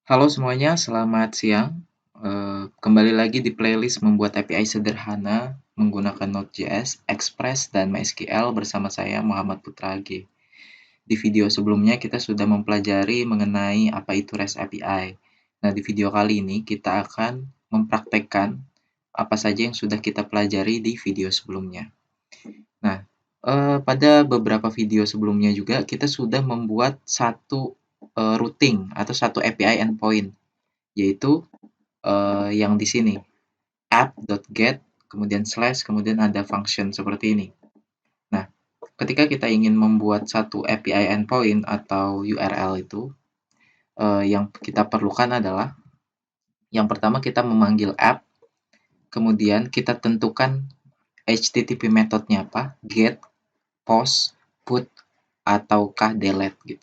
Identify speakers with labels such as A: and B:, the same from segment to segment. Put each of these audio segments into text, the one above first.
A: Halo semuanya, selamat siang. Kembali lagi di playlist membuat API sederhana menggunakan Node.js, Express, dan MySQL bersama saya Muhammad Putra AG. Di video sebelumnya kita sudah mempelajari mengenai apa itu REST API. Nah, di video kali ini kita akan mempraktekkan apa saja yang sudah kita pelajari di video sebelumnya. Nah, pada beberapa video sebelumnya juga kita sudah membuat satu routing atau satu API endpoint, yaitu yang di sini app.get kemudian slash kemudian ada function seperti ini. Nah, ketika kita ingin membuat satu API endpoint atau URL itu, yang kita perlukan adalah yang pertama kita memanggil app, kemudian kita tentukan HTTP metodenya apa, get, post, put, ataukah delete gitu.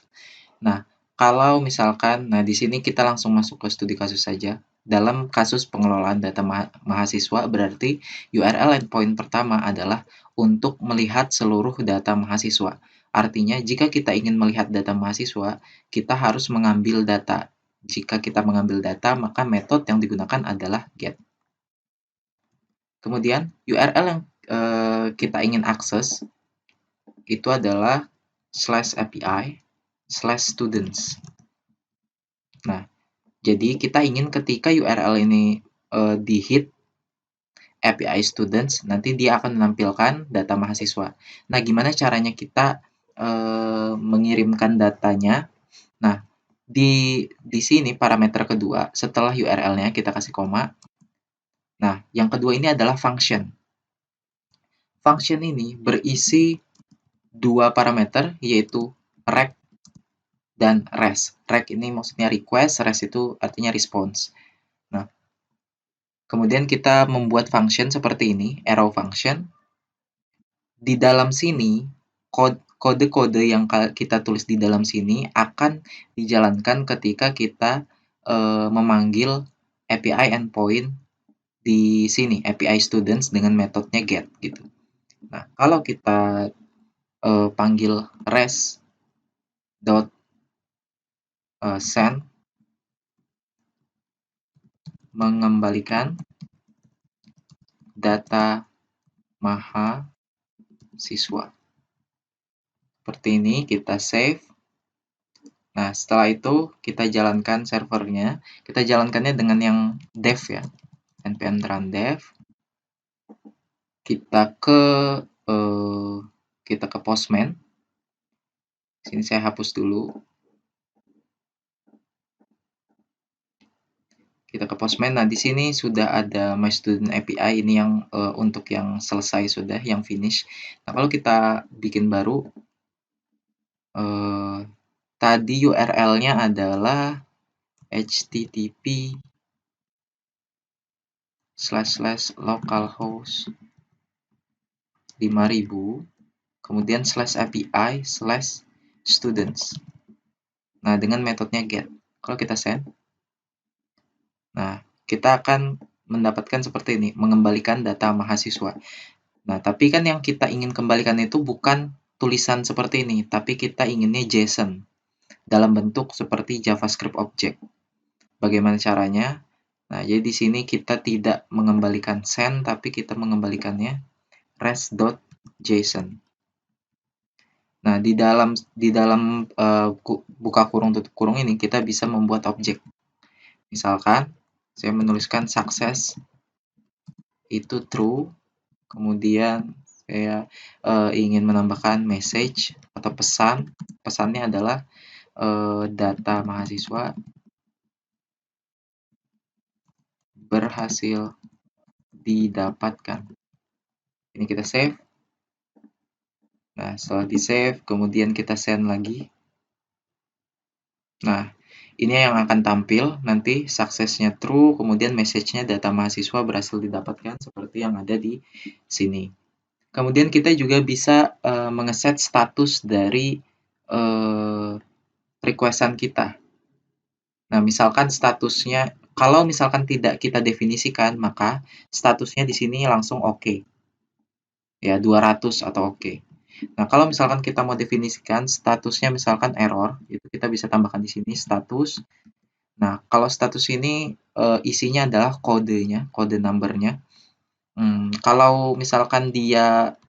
A: Nah, kalau misalkan, di sini kita langsung masuk ke studi kasus saja. Dalam kasus pengelolaan data mahasiswa, berarti URL endpoint pertama adalah untuk melihat seluruh data mahasiswa. Artinya, jika kita ingin melihat data mahasiswa, kita harus mengambil data. Jika kita mengambil data, maka metode yang digunakan adalah get. Kemudian, URL yang kita ingin akses itu adalah /API/students. Nah, jadi kita ingin ketika URL ini di-hit API students, nanti dia akan menampilkan data mahasiswa. Nah, gimana caranya kita mengirimkan datanya? Nah, di sini parameter kedua, setelah URL-nya kita kasih koma. Nah, yang kedua ini adalah function. Function ini berisi dua parameter, yaitu rec dan res. Rec ini maksudnya request, res itu artinya response. Nah, kemudian kita membuat function seperti ini, arrow function. Di dalam sini, kode-kode yang kita tulis di dalam sini akan dijalankan ketika kita memanggil API endpoint di sini, API students dengan metodenya get gitu. Nah, kalau kita panggil res.send mengembalikan data mahasiswa. Seperti ini, kita save. Nah, setelah itu kita jalankan servernya. Kita jalankannya dengan yang dev ya, npm run dev. Kita ke Postman. Sini saya hapus dulu. Kita ke Postman. Nah, di sini sudah ada My Student API. Ini yang untuk yang selesai sudah, yang finish. Nah, kalau kita bikin baru, tadi URL-nya adalah http://localhost 5000 kemudian /API/students. Nah, dengan metodenya get. Kalau kita send, nah, kita akan mendapatkan seperti ini, mengembalikan data mahasiswa. Nah, tapi kan yang kita ingin kembalikan itu bukan tulisan seperti ini, tapi kita inginnya JSON dalam bentuk seperti JavaScript object. Bagaimana caranya? Nah, jadi di sini kita tidak mengembalikan send, tapi kita mengembalikannya res.json. Nah, di dalam buka kurung tutup kurung ini kita bisa membuat objek. Misalkan saya menuliskan sukses itu true, kemudian saya ingin menambahkan message atau pesan. Pesannya adalah data mahasiswa berhasil didapatkan. Ini kita save. Nah, setelah di save, kemudian kita send lagi. Nah, ini yang akan tampil nanti suksesnya true, kemudian message-nya data mahasiswa berhasil didapatkan seperti yang ada di sini. Kemudian kita juga bisa mengeset status dari request-an kita. Nah, misalkan statusnya, kalau misalkan tidak kita definisikan, maka statusnya di sini langsung oke. Ya, 200 atau oke. Nah, kalau misalkan kita mau definisikan statusnya misalkan error, itu kita bisa tambahkan di sini status. Nah, kalau status ini isinya adalah kodenya, kode number-nya. Kalau misalkan dia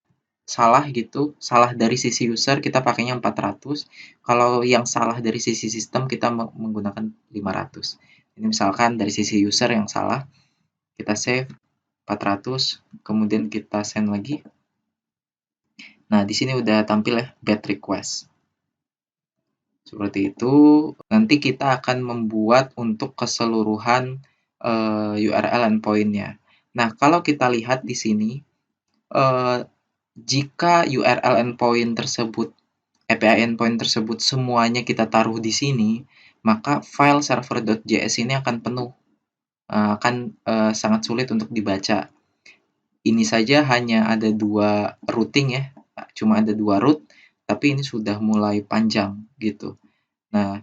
A: salah gitu, salah dari sisi user kita pakainya 400, kalau yang salah dari sisi sistem kita menggunakan 500. Ini misalkan dari sisi user yang salah, kita save 400, kemudian kita send lagi. Nah, di sini udah tampil ya, bad request. Seperti itu, nanti kita akan membuat untuk keseluruhan URL endpoint-nya. Nah, kalau kita lihat di sini, jika URL endpoint tersebut, API endpoint tersebut semuanya kita taruh di sini, maka file server.js ini akan penuh, akan sangat sulit untuk dibaca. Ini saja hanya ada 2 routing ya, cuma ada 2 root, tapi ini sudah mulai panjang gitu. Nah,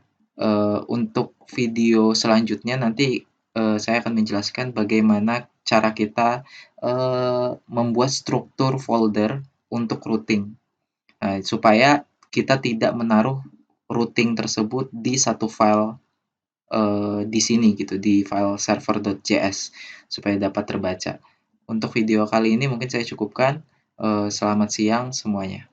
A: untuk video selanjutnya nanti saya akan menjelaskan bagaimana cara kita membuat struktur folder untuk routing. Nah, supaya kita tidak menaruh routing tersebut di satu file di sini gitu, di file server.js supaya dapat terbaca. Untuk video kali ini mungkin saya cukupkan. Selamat siang semuanya.